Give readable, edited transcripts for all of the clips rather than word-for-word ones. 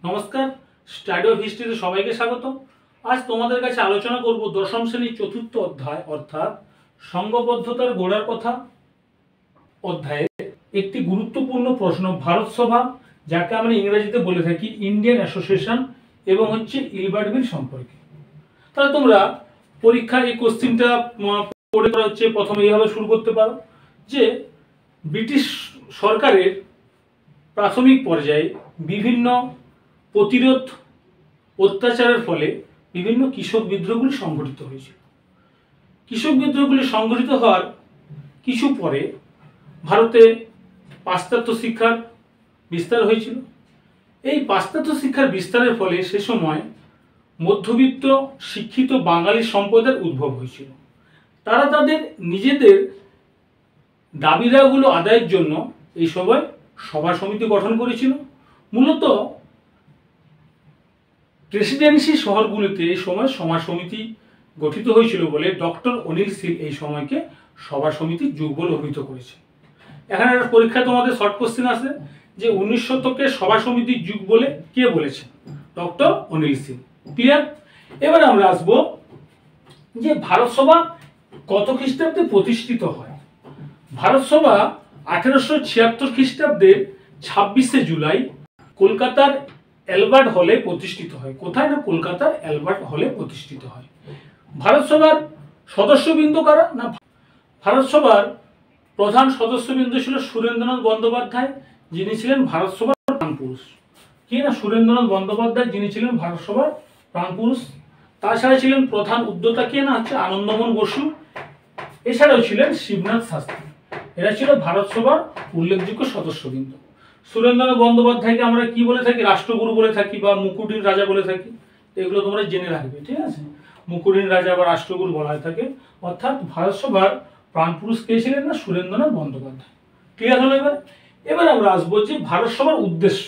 নমস্কার, study of হিস্ট্রিতে সবাইকে স্বাগত। আজ তোমাদের কাছে আলোচনা করব দশম শ্রেণীর চতুর্থ অধ্যায় অর্থাৎ সংঘবদ্ধতার গোড়ার কথা অধ্যায়ে একটি গুরুত্বপূর্ণ প্রশ্ন ভারত সভা, যাকে আমরা ইংরেজিতে বলে থাকি ইন্ডিয়ান অ্যাসোসিয়েশন, এবং ইলবার্ট বিল সম্পর্কে। তাহলে তোমরা পরীক্ষায় এই কোশ্চিনটা পড়ে করা হচ্ছে, প্রথমে এইভাবে শুরু করতে পারো যে ব্রিটিশ সরকারের প্রাথমিক পর্যায়ে বিভিন্ন প্রতিরোধ অত্যাচারের ফলে বিভিন্ন কৃষক বিদ্রোহগুলি সংঘটিত হয়েছিল। কৃষক বিদ্রোহগুলি সংঘটিত হওয়ার কিছু পরে ভারতে পাশ্চাত্য শিক্ষার বিস্তার হয়েছিল। এই পাশ্চাত্য শিক্ষার বিস্তারের ফলে সে সময় মধ্যবিত্ত শিক্ষিত বাঙালি সম্প্রদায়ের উদ্ভব হয়েছিল। তারা তাদের নিজেদের দাবি দাওয়াগুলো আদায়ের জন্য এই সময় সভা সমিতি গঠন করেছিল। মূলত প্রেসিডেন্সি শহরগুলিতে এই সময় সভা সমিতি গঠিত হয়েছিল বলে ডক্টর অনিল শীল এই সময়কে সভা সমিতির যুগ বলে অভিহিত করেছে। এখানে একটা পরীক্ষায় তোমাদের শর্ট কোশ্চেন আছে যে 19 শতকে সভা সমিতির যুগ বলে কে বলেছে? ডক্টর অনিল শীল। ক্লিয়ার? এবার আমরা আসবো যে ভারত সভা কত খ্রিস্টাব্দে প্রতিষ্ঠিত হয়। ভারত সভা 1876 খ্রিস্টাব্দের 26শে জুলাই কলকাতার অ্যালবার্ট হলে প্রতিষ্ঠিত হয়। কোথায়? না, কলকাতার অ্যালবার্ট হলে প্রতিষ্ঠিত হয়। ভারত সভার সদস্যবৃন্দ কারা? না, ভারত সভার প্রধান সদস্যবৃন্দ ছিল সুরেন্দ্রনাথ বন্দ্যোপাধ্যায়, যিনি ছিলেন ভারত সভার প্রাণপুরুষ। কি না, সুরেন্দ্রনাথ বন্দ্যোপাধ্যায় যিনি ছিলেন ভারত সভার প্রাণপুরুষ। তাছাড়া ছিলেন প্রধান উদ্যোক্তা কে না, আনন্দমোহন বসু। এছাড়াও ছিলেন শিবনাথ শাস্ত্রী। এরা ছিল ভারত সভার উল্লেখযোগ্য সদস্যবৃন্দ। সুরেন্দ্রনাথ বন্দ্যোপাধ্যায়কে আমরা কি বলে থাকি? রাষ্ট্রগুরু বলে থাকি বা মুকুটির রাজা বলে থাকি। এগুলো তোমরা জেনে রাখবে, ঠিক আছে? মুকুটির রাজা বা রাষ্ট্রগুরু বলা হয়ে থাকে। অর্থাৎ ভারত সভার প্রাণপুরুষ কে ছিলেন? না, সুরেন্দ্রনাথ বন্দ্যোপাধ্যায়। ক্লিয়ার হলো? এবার আমরা আসবো যে ভারত সভার উদ্দেশ্য,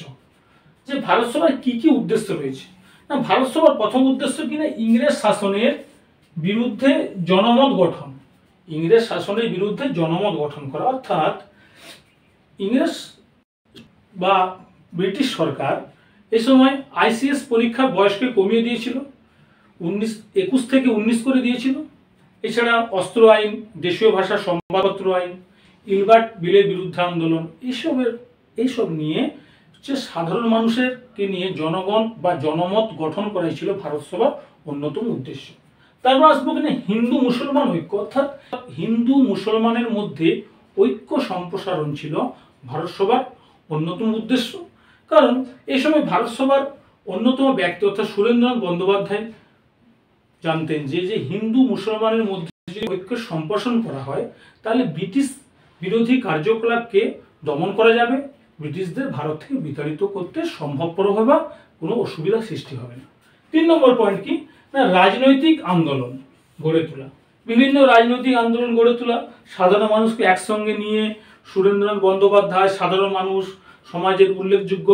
যে ভারত সভার কি কি উদ্দেশ্য রয়েছে। না, ভারত সভার প্রথম উদ্দেশ্য কিনা ইংরেজ শাসনের বিরুদ্ধে জনমত গঠন। ইংরেজ শাসনের বিরুদ্ধে জনমত গঠন করা, অর্থাৎ ইংরেজ বা ব্রিটিশ সরকার এই সময় আইসিএস পরীক্ষা বয়সকে কমিয়ে দিয়েছিল, 21 থেকে 19 করে দিয়েছিল। এছাড়া অস্ত্র আইন, দেশীয় ভাষা সংবাদপত্র আইন, ইলবার্ট বিলের বিরুদ্ধে আন্দোলন, এইসব নিয়ে সাধারণ মানুষেরকে নিয়ে জনগণ বা জনমত গঠন করাই ছিল ভারত সভার অন্যতম উদ্দেশ্য। তারপর আসবো কিনা হিন্দু মুসলমান ঐক্য, অর্থাৎ হিন্দু মুসলমানের মধ্যে ঐক্য সম্প্রসারণ ছিল ভারত সভার অন্যতম উদ্দেশ্য। কারণ এই সময় ভারত সভার অন্যতম ব্যক্তি অর্থাৎ সুরেন্দ্রনাথ বন্দ্যোপাধ্যায় জানতেন যে হিন্দু মুসলমানের মধ্যে যদি ঐক্য সম্প্রসারণ করা হয় তাহলে ব্রিটিশ বিরোধী কার্যকলাপকে দমন করা যাবে, ব্রিটিশদের ভারত থেকে বিতাড়িত করতে সম্ভবপর হবে বা কোনো অসুবিধা সৃষ্টি হবে না। 3 নম্বর পয়েন্ট কি না, রাজনৈতিক আন্দোলন গড়ে তোলা। বিভিন্ন রাজনৈতিক আন্দোলন গড়ে তোলা, সাধারণ মানুষকে একসঙ্গে নিয়ে সুরেন্দ্রনাথ বন্দ্যোপাধ্যায় সাধারণ মানুষ, সমাজের উল্লেখযোগ্য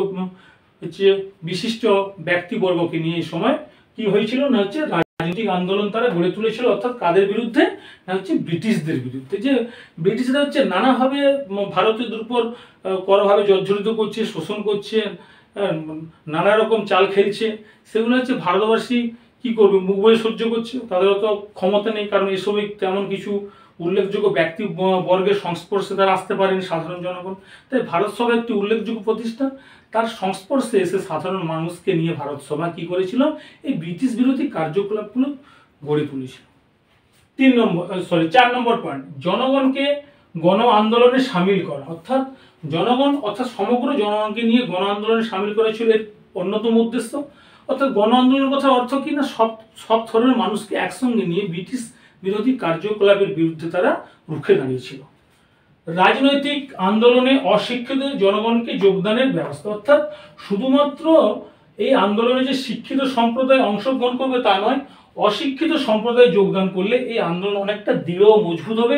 বিশিষ্ট ব্যক্তিবর্গকে নিয়ে এই সময় কি হয়েছিল না রাজনৈতিক আন্দোলন তারা গড়ে তুলেছিল। অর্থাৎ কাদের বিরুদ্ধে? না, ব্রিটিশদের বিরুদ্ধে। যে ব্রিটিশরা নানাভাবে ভারতের উপর করভাবে জর্জরিত করছে, শোষণ করছে, নানা রকম চাল খেলছে, সেগুলো ভারতবাসী কি করবে? মুখ বয়ে সহ্য করছে। তাদের অত ক্ষমতা নেই, কারণ এসবে তেমন কিছু উল্লেখযোগ্য ব্যক্তি বর্গের সংস্পর্শে তারা আসতে পারেনি সাধারণ জনগণ। তাই ভারত সভা একটি উল্লেখযোগ্য প্রতিষ্ঠান। তার সংস্পর্শে এসে সাধারণ মানুষকে নিয়ে ভারত সভা কি করেছিল? এই ব্রিটিশ বিরোধী কার্যকলাপগুলো গড়ে তুলেছিল। 4 নম্বর পয়েন্ট, জনগণকে গণ আন্দোলনে সামিল করা, অর্থাৎ সমগ্র জনগণকে নিয়ে গণ আন্দোলনে সামিল করা ছিল এর অন্যতম উদ্দেশ্য। অর্থাৎ গণ আন্দোলনের কথা অর্থ কি না, সব ধরনের মানুষকে একসঙ্গে নিয়ে ব্রিটিশ বিরোধী কার্যকলাপের বিরুদ্ধে তারা রুখে দাঁড়িয়েছিল। রাজনৈতিক আন্দোলনে অশিক্ষিত জনগণকে যোগদানের ব্যবস্থা, অর্থাৎ শুধুমাত্র এই আন্দোলনে যে শিক্ষিত সম্প্রদায় অংশগ্রহণ করবে তা নয়, অশিক্ষিত সম্প্রদায় যোগদান করলে এই আন্দোলন অনেকটা দৃঢ় ও মজবুত হবে।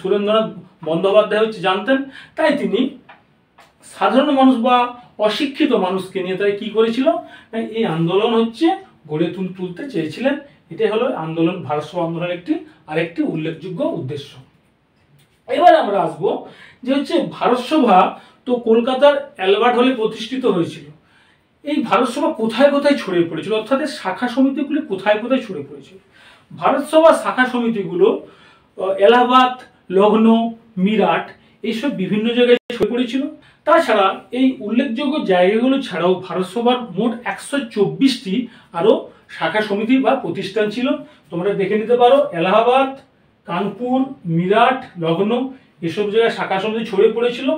সুরেন্দ্রনাথ বন্দ্যোপাধ্যায় জানতেন, তাই তিনি সাধারণ মানুষ বা অশিক্ষিত মানুষকে নিয়ে তাই কি করেছিল? এই আন্দোলন গড়ে তুলতে চেয়েছিলেন। এটাই হলো আন্দোলন, ভারত সভা আন্দোলনের আরেকটি উল্লেখযোগ্য উদ্দেশ্য। এবার আমরা আসবো যে ভারত সভা তো কলকাতার অ্যালবার্ট হলে প্রতিষ্ঠিত হয়েছিল। এই ভারত সভা কোথায় কোথায় ছড়িয়ে পড়েছিল, অর্থাৎ শাখা সমিতিগুলি কোথায় কোথায় ছড়িয়ে পড়েছিল। ভারত সভা শাখা সমিতিগুলো এলাহাবাদ, লখনৌ, মিরাট এইসব বিভিন্ন জায়গায় ছড়িয়ে পড়েছিল। তাছাড়া এই উল্লেখযোগ্য জায়গাগুলো ছাড়াও ভারত সভার মোট 124টি আরও শাখা সমিতি বা প্রতিষ্ঠান ছিল। তোমরা দেখে নিতে পারো, এলাহাবাদ, কানপুর, মিরাট, লখনৌ এসব জায়গায় শাখা সমিতি ছড়িয়ে পড়েছিল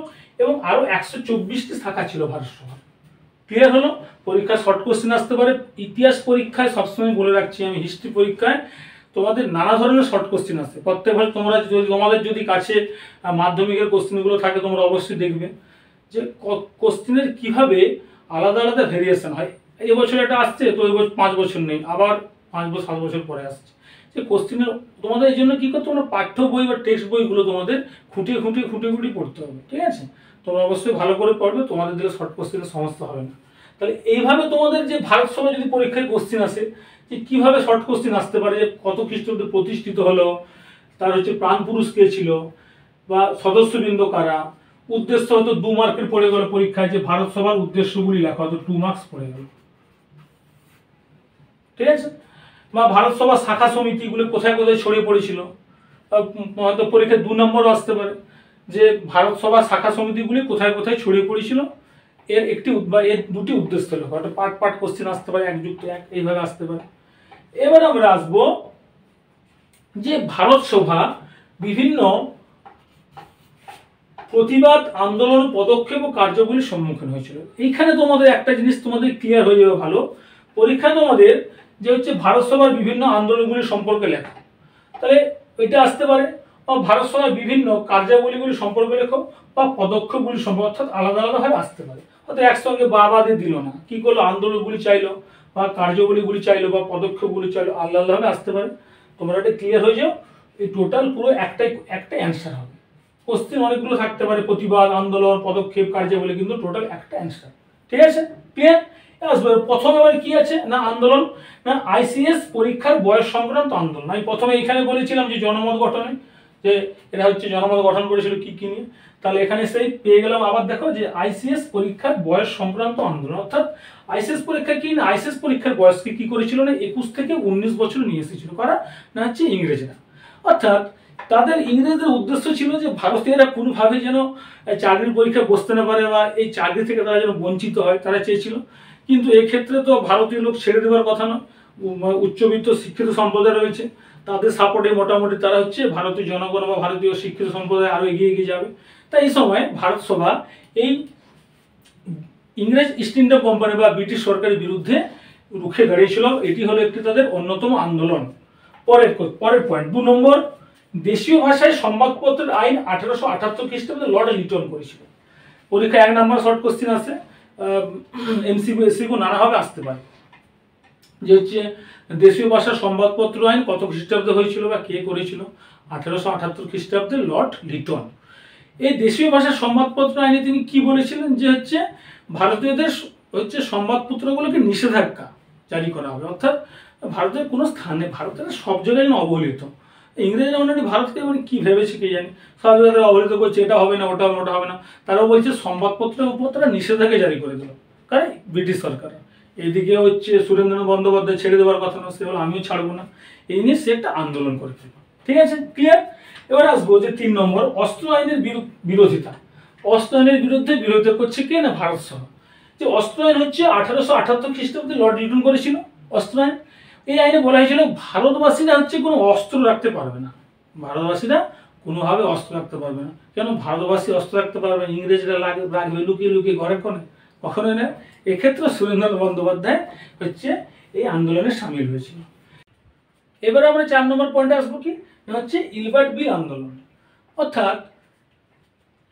এবং আরও 124টি শাখা ছিল ভারত সভার। ক্লিয়ার হলো? পরীক্ষা শর্ট কোশ্চেন আসতে পারে। ইতিহাস পরীক্ষায় সবসময় বলে রাখছি আমি, হিস্ট্রি পরীক্ষায় তোমাদের নানা ধরনের শর্ট কোশ্চেন আসে প্রত্যেকবার। তোমাদের যদি কাছে মাধ্যমিকের কোশ্চেনগুলো থাকে তোমরা অবশ্যই দেখবে যে কোশ্চেনের কিভাবে আলাদা আলাদা ভেরিয়েশন হয়। এই বছর এটা আসছে তো এই বছর 5 বছর নেই, আবার 5 বছর 7 বছর পরে আসছে। যে কোশ্চেনের তোমাদের এই জন্য কী করতে, তোমরা পাঠ্য বই বা টেক্সট বইগুলো তোমাদের খুঁটিয়ে খুঁটিয়ে পড়তে হবে। ঠিক আছে? তোমরা অবশ্যই ভালো করে পড়বে, তোমাদের দিকে শর্ট কোশ্চেনের সমস্যা হবে না। তাহলে এইভাবে তোমাদের যে ভারত সভা যদি পরীক্ষায় কোশ্চেন আসে যে কীভাবে শর্ট কোশ্চেন আসতে পারে, যে কত খ্রিস্টাব্দে প্রতিষ্ঠিত হলো, তার হচ্ছে প্রাণ পুরুষ কে ছিল বা সদস্যবৃন্দ কারা, উদ্দেশ্য হয়তো 2 মার্কের পড়ে গেল পরীক্ষায়, যে ভারত সভার উদ্দেশ্যগুলি লেখা হয়তো 2 মার্কস পড়ে গেল। ঠিক আছে? বা ভারত সভা শাখা সমিতিগুলো কোথায় কোথায় ছড়িয়ে পড়েছিল, হয়তো পরীক্ষায় 2 নম্বরও আসতে পারে যে ভারত সভা শাখা সমিতিগুলি কোথায় কোথায় ছড়িয়ে পড়েছিল, এর একটি বা এর 2টি উদ্দেশ্য লেখা। হয়তো পার্ট কোশ্চেন আসতে পারে, 1+1 এইভাবে আসতে পারে। এবার আমরা আসবো যে ভারত সভা বিভিন্ন প্রতিবাদ, আন্দোলন, পদক্ষেপ ও কার্যগুলির সম্মুখীন হয়েছিল। এইখানে তোমাদের একটা জিনিস তোমাদের ক্লিয়ার হয়ে যাবে ভালো, পরীক্ষা তোমাদের যে হচ্ছে ভারত সভার বিভিন্ন আন্দোলনগুলি সম্পর্কে লেখা, তাহলে এটা আসতে পারে। বা ভারত সভার বিভিন্ন কার্যাবলীগুলি সম্পর্কে লেখো বা পদক্ষেপগুলি সম্পর্কে, অর্থাৎ আলাদা আলাদাভাবে আসতে পারে। হয়তো একসঙ্গে বাবাদে দিল না, কি করলো, আন্দোলনগুলি চাইলো বা কার্যবলীগুলি চাইলো বা পদক্ষেপগুলি চাইলো, আলাদা আলাদাভাবে আসতে পারে। তোমরা এটা ক্লিয়ার হয়ে যাও, এই টোটাল পুরো একটা অ্যান্সার হবে। কোশ্চেন অনেকগুলো থাকতে পারে, প্রতিবাদ, আন্দোলন, পদক্ষেপ, কার্যাবলী, কিন্তু টোটাল একটা অ্যান্সার। ঠিক আছে? ক্লিয়ার? প্রথম এবার কি আছে না আন্দোলন, না আইসিএস পরীক্ষার বয়স সংক্রান্ত আন্দোলন। আমি প্রথমে এখানে বলেছিলাম যে জনমত গঠনে, যে এরা হচ্ছে জনমত গঠন করেছিল কি কি নিয়ে। তাহলে এখানে সেই পেয়ে গেলাম আবার, দেখো যে আইসিএস পরীক্ষার বয়স সংক্রান্ত আন্দোলন, অর্থাৎ আইসিএস পরীক্ষা কি না, আইসিএস পরীক্ষার বয়সকে কি করেছিল না 21 থেকে 19 বছর নিয়ে এসেছিল কারা না হচ্ছে ইংরেজরা। অর্থাৎ তাদের ইংরেজদের উদ্দেশ্য ছিল যে ভারতীয়রা কোনোভাবে যেন চাকরির পরীক্ষায় বসতে না পারে বা এই চাকরি থেকে তারা যেন বঞ্চিত হয়, তারা চেয়েছিল। কিন্তু এক্ষেত্রে তো ভারতীয় লোক ছেড়ে দেওয়ার কথা না, উচ্চবিত্ত শিক্ষিত সম্প্রদায় রয়েছে, তাদের সাপোর্টে মোটামুটি তারা হচ্ছে ভারতীয় জনগণ বা ভারতীয় শিক্ষিত সম্প্রদায় আরও এগিয়ে এগিয়ে যাবে। তাই এই সময় ভারত সভা এই ইংরেজ ইস্ট ইন্ডিয়া কোম্পানি বা ব্রিটিশ সরকারের বিরুদ্ধে রুখে দাঁড়িয়েছিল। এটি হলো একটি তাদের অন্যতম আন্দোলন। পরের পয়েন্ট 2 নম্বর, দেশীয় ভাষায় সংবাদপত্রের আইন 1878 খ্রিস্টাব্দে লর্ড লিটন করেছিল। পরীক্ষা 1 নম্বর শর্ট কোশ্চেন আছে, এমসিকিউ এসিকিউ নানাভাবে আসতে পারে যে হচ্ছে দেশীয় ভাষার সংবাদপত্র আইন কত খ্রিস্টাব্দে হয়েছিল বা কে করেছিল, 1878 খ্রিস্টাব্দে লর্ড লিটন। এই দেশীয় ভাষার সংবাদপত্র আইনে তিনি কি বলেছিলেন যে হচ্ছে ভারতীয়দের হচ্ছে সংবাদপত্রগুলোকে নিষেধাজ্ঞা জারি করা হবে, অর্থাৎ ভারতের কোনো স্থানে, ভারতের সব জায়গায় যেন অবহেলিত। ইংরেজরা অলরেডি ভারতকে মানে কি ভেবেছে কে জানি, সব জায়গায় অবহেলিত করছে, এটা হবে না, ওটা হবে না, ওটা হবে না। তারাও বলছে সংবাদপত্রের উপর তারা নিষেধাজ্ঞা জারি করে দিল কারণ ব্রিটিশ সরকার। এইদিকে হচ্ছে সুরেন্দ্রনাথ বন্দ্যোপাধ্যায় ছেড়ে দেওয়ার কথা না, সে বলে আমিও ছাড়বো না, এই নিয়ে সে একটা আন্দোলন করেছিল। ঠিক আছে? ক্লিয়ার? এবার আসবো যে 3 নম্বর, অস্ত্র আইনের বিরোধিতা। অস্ত্র আইনের বিরোধিতা করছে কে না ভারত সভা। যে অস্ত্র আইন হচ্ছে 1878 খ্রিস্টাব্দে লর্ড লিটন করেছিল অস্ত্র আইন। এই আইনে বলা হয়েছিল ভারতবাসীরা হচ্ছে কোনো অস্ত্র রাখতে পারবে না, ভারতবাসীরা কোনোভাবে অস্ত্র রাখতে পারবে না। কেন ভারতবাসী অস্ত্র রাখতে পারবে, ইংরেজরা রাখবে লুকিয়ে লুকিয়ে ঘরে কোণে, কখনোই না। এক্ষেত্রে সুরেন্দ্রনাথ বন্দ্যোপাধ্যায় হচ্ছে এই আন্দোলনে সামিল হয়েছিল। এবারে আমরা 4 নম্বর পয়েন্টে আসবো কি হচ্ছে ইলবার্ট বিল আন্দোলন। অর্থাৎ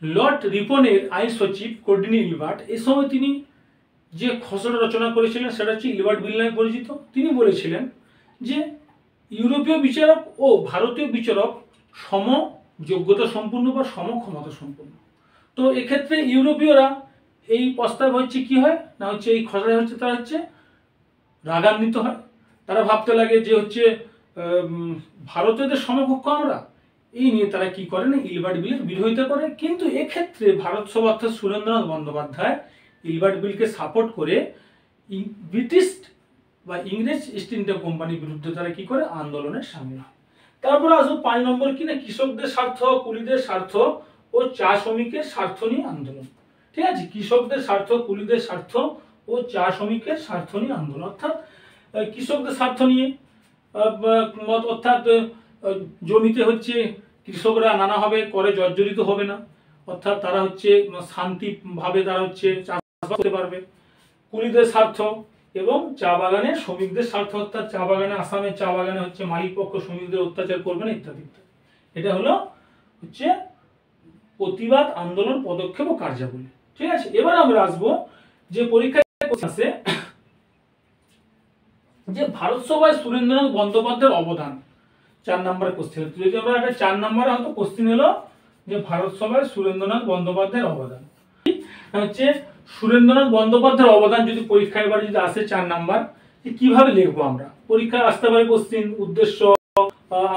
লর্ড রিপনের আইন সচিব কর্ডিনি ইলবার্ট, এই সময় তিনি যে খসড়া রচনা করেছিলেন সেটা হচ্ছে ইলবার্ট বিল নামে পরিচিত। তিনি বলেছিলেন যে ইউরোপীয় বিচারক ও ভারতীয় বিচারক সম যোগ্যতা সম্পূর্ণ বা সম ক্ষমতা সম্পূর্ণ। তো এক্ষেত্রে ইউরোপীয়রা এই প্রস্তাব হচ্ছে কি হয় না হচ্ছে এই খসড়া হচ্ছে তারা হচ্ছে রাগান্বিত হয়, তারা ভাবতে লাগে যে হচ্ছে ভারতীয়দের সমকক্ষ আমরা, এই নিয়ে তারা কি করে না ইলবার্ট বিলের বিরোধিতা করে। কিন্তু এক্ষেত্রে ভারত সভা অর্থাৎ সুরেন্দ্রনাথ বন্দ্যোপাধ্যায় ইলবার্ট বিলকে সাপোর্ট করে ব্রিটিশ বা ইংরেজ ইস্ট ইন্ডিয়া কোম্পানির বিরুদ্ধে তারা কি করে আন্দোলনের সামিল হয়। তারপরে আসবো 5 নম্বর কিনা কৃষকদের স্বার্থ, কুলিদের স্বার্থ ও চা শ্রমিকের স্বার্থ নিয়ে আন্দোলন। ঠিক আছে, কৃষকদের স্বার্থ, কুলিদের স্বার্থ ও চা শ্রমিকের স্বার্থ নিয়ে আন্দোলন, অর্থাৎ কৃষকদের স্বার্থ নিয়ে অর্থাৎ জমিতে হচ্ছে কৃষকরা নানাভাবে করে জর্জরিত হবে না, অর্থাৎ তারা হচ্ছে শান্তিভাবে তারা হচ্ছে চাষবাস করতে পারবে। কুলিদের স্বার্থ এবং চা বাগানের শ্রমিকদের স্বার্থ, অর্থাৎ চা বাগানে আসামের চা বাগানে হচ্ছে মালিক পক্ষ শ্রমিকদের অত্যাচার করবে না ইত্যাদি ইত্যাদি। এটা হলো হচ্ছে প্রতিবাদ আন্দোলন পদক্ষেপ ও কার্যাবলী। ঠিক আছে, এবার আমরা আসবো যে পরীক্ষায় আছে যে ভারত সভায় সুরেন্দ্রনাথ বন্দ্যোপাধ্যায়ের অবদান। 4 নম্বর কোশ্চেন, যদি আমরা একটা 4 নম্বরে হয়তো কোশ্চেন এলো যে ভারত সভায় সুরেন্দ্রনাথ বন্দ্যোপাধ্যায়ের অবদান হচ্ছে সুরেন্দ্রনাথ বন্দ্যোপাধ্যায়ের অবদান যদি পরীক্ষায় এবার যদি আসে 4 নাম্বার, কিভাবে লিখবো আমরা? পরীক্ষায় আসতে পারে কোশ্চেন উদ্দেশ্য,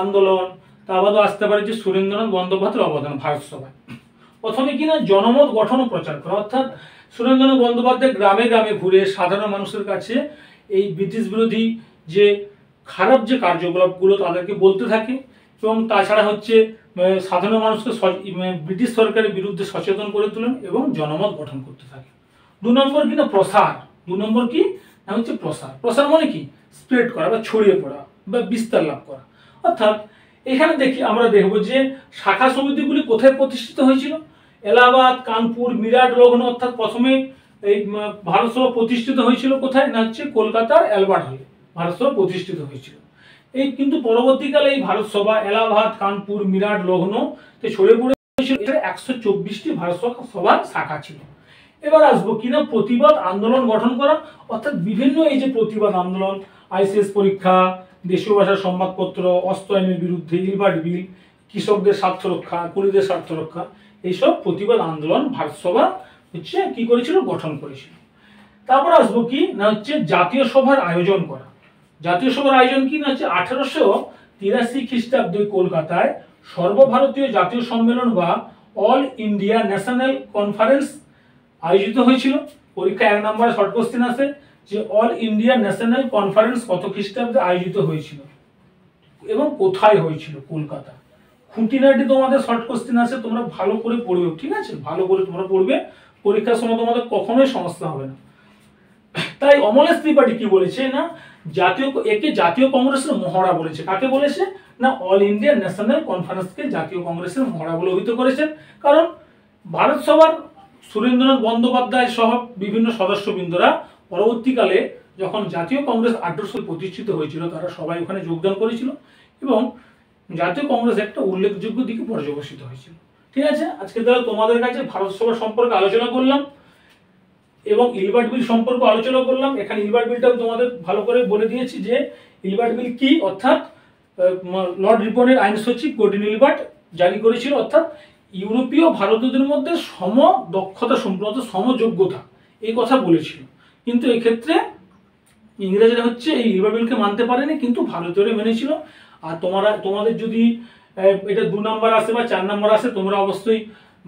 আন্দোলন, তারপরে আসতে পারে যে সুরেন্দ্রনাথ বন্দ্যোপাধ্যায়ের অবদান ভারত সভায়। প্রথমে কিনা জনমত গঠন ও প্রচার করা, অর্থাৎ সুরেন্দ্রনাথ বন্দ্যোপাধ্যায় গ্রামে গ্রামে ঘুরে সাধারণ মানুষের কাছে এই ব্রিটিশ বিরোধী যে খারাপ যে কার্যকলাপগুলো তাদেরকে বলতে থাকে, এবং তাছাড়া হচ্ছে সাধারণ মানুষকে ব্রিটিশ সরকারের বিরুদ্ধে সচেতন করে তোলেন এবং জনমত গঠন করতে থাকে। 2 নম্বর কিনা প্রসার। 2 নম্বর কি না হচ্ছে প্রসার। প্রসার মানে কি স্প্রেড করা বা ছড়িয়ে পড়া বা বিস্তার লাভ করা, অর্থাৎ এখানে আমরা দেখবো যে শাখা সমিতিগুলি কোথায় প্রতিষ্ঠিত হয়েছিল? এলাহাবাদ, কানপুর, মিরাট, লখনউ, অর্থাৎ প্রথমে এই ভারত সভা প্রতিষ্ঠিত হয়েছিল কোথায় না হচ্ছে কলকাতার অ্যালবার্ট হলে ভারত সভা প্রতিষ্ঠিত হয়েছিল। এই কিন্তু পরবর্তীকালে এই ভারত সভা এলাহাবাদ, কানপুর, মিরাট, লখনউ তে ছড়িয়ে পড়েছিল। এটা 124টি ভারত সভার শাখা ছিল। এবার আসবো কিনা প্রতিবাদ আন্দোলন গঠন করা, অর্থাৎ বিভিন্ন এই যে প্রতিবাদ আন্দোলন, আইসিএস পরীক্ষা, দেশীয় ভাষার সংবাদপত্র, অস্ত্র আইনের বিরুদ্ধে, ইলবার্ট বিল, কৃষকদের স্বার্থ রক্ষা, কুলিদের স্বার্থ রক্ষা, এইসব প্রতিবাদ আন্দোলন ভারত সভা হচ্ছে কি করেছিল, গঠন করেছিল। তারপর আসবো কি না হচ্ছে জাতীয় সভার আয়োজন করা। জাতীয় সভার আয়োজন কি না হচ্ছে 1883 খ্রিস্টাব্দে কলকাতায় সর্বভারতীয় জাতীয় সম্মেলন বা অল ইন্ডিয়া ন্যাশনাল কনফারেন্স আয়োজিত হয়েছিল। পরীক্ষা 1 নম্বরে শর্ট কোশ্চেন আছে যে অল ইন্ডিয়া ন্যাশনাল কনফারেন্স কত খ্রিস্টাব্দে আয়োজিত হয়েছিল এবং কোথায় হয়েছিল? কলকাতা। খুঁটিনাটি তোমাদের শর্ট কোশ্চেন আছে, তোমরা ভালো করে পড়বে। ঠিক আছে, ভালো করে তোমরা পড়বে, পরীক্ষার সময় তোমাদের কখনোই সমস্যা হবে না। তাই অমলেশ ত্রিপাঠী কি বলেছে না জাতীয় কংগ্রেসের মহড়া বলেছে। কাকে বলেছে না অল ইন্ডিয়া ন্যাশনাল কনফারেন্সকে জাতীয় কংগ্রেসের মহড়া বলে অভিহিত করেছেন। কারণ ভারত সভার সুরেন্দ্রনাথ বন্দ্যোপাধ্যায় সহ বিভিন্ন সদস্যবৃন্দরা পরবর্তীকালে যখন জাতীয় কংগ্রেস 1800 প্রতিষ্ঠিত হয়েছিল তারা সবাই ওখানে যোগদান করেছিল এবং জাতীয় কংগ্রেস একটা উল্লেখযোগ্য দিকে পর্যবসিত হয়েছিল। ঠিক আছে, আজকে তাহলে তোমাদের কাছে ভারত সভা সম্পর্কে আলোচনা করলাম এবং ইলবার্ট বিল সম্পর্কে আলোচনা করলাম। এখানে ইলবার্ট বিলটাও তোমাদের ভালো করে বলে দিয়েছি যে ইলবার্ট বিল কি, অর্থাৎ লর্ড রিপনের আইন সচিব গর্ডন ইলবার্ট জারি করেছিল, অর্থাৎ ইউরোপীয় ভারতীয়দের মধ্যে সম দক্ষতা সম্পন্ন সমযোগ্যতা এই কথা বলেছিল। কিন্তু এক্ষেত্রে ইংরেজরা হচ্ছে এই ইলবার্ট বিলকে মানতে পারেনি, কিন্তু ভারতীয়রা মেনেছিল। আর তোমাদের যদি এটা 2 নম্বর আসে বা 4 নম্বর আসে, তোমরা অবশ্যই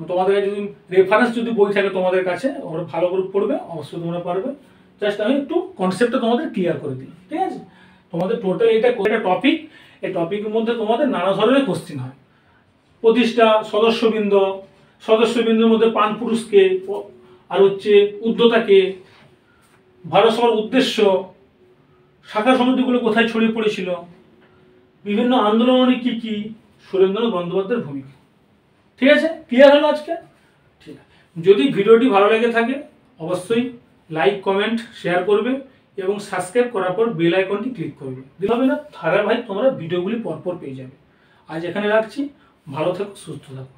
তোমাদের কাছে যদি রেফারেন্স যদি বই থাকে তোমাদের কাছে, ওরা ভালো করে পড়বে, অবশ্যই তোমরা পারবে। জাস্ট আমি একটু কনসেপ্টটা তোমাদের ক্লিয়ার করে দিই। ঠিক আছে, তোমাদের টোটাল এটা টপিক, এই টপিকের মধ্যে তোমাদের নানা ধরনের কোশ্চেন হয়। প্রতিষ্ঠা, সদস্যবৃন্দের মধ্যে প্রাণ পুরুষকে, আর হচ্ছে উদ্যোক্তাকে, ভারত সভার উদ্দেশ্য, শাখা সমিতিগুলো কোথায় ছড়িয়ে পড়েছিল, বিভিন্ন আন্দোলনে কি কি, সুরেন্দ্রনাথ বন্দ্যোপাধ্যায়ের ভূমিকা। ঠিক আছে, ক্লিয়ার হলো আজকে? ঠিক আছে, যদি ভিডিওটি ভালো লেগে থাকে অবশ্যই লাইক, কমেন্ট, শেয়ার করবে এবং সাবস্ক্রাইব করার পর বেল আইকনটি ক্লিক করবে। দিলে হবে না, ধারাবাহিক তোমরা ভিডিওগুলি পরপর পেয়ে যাবে। আজ এখানে রাখছি, ভালো থাকো, সুস্থ থাকো।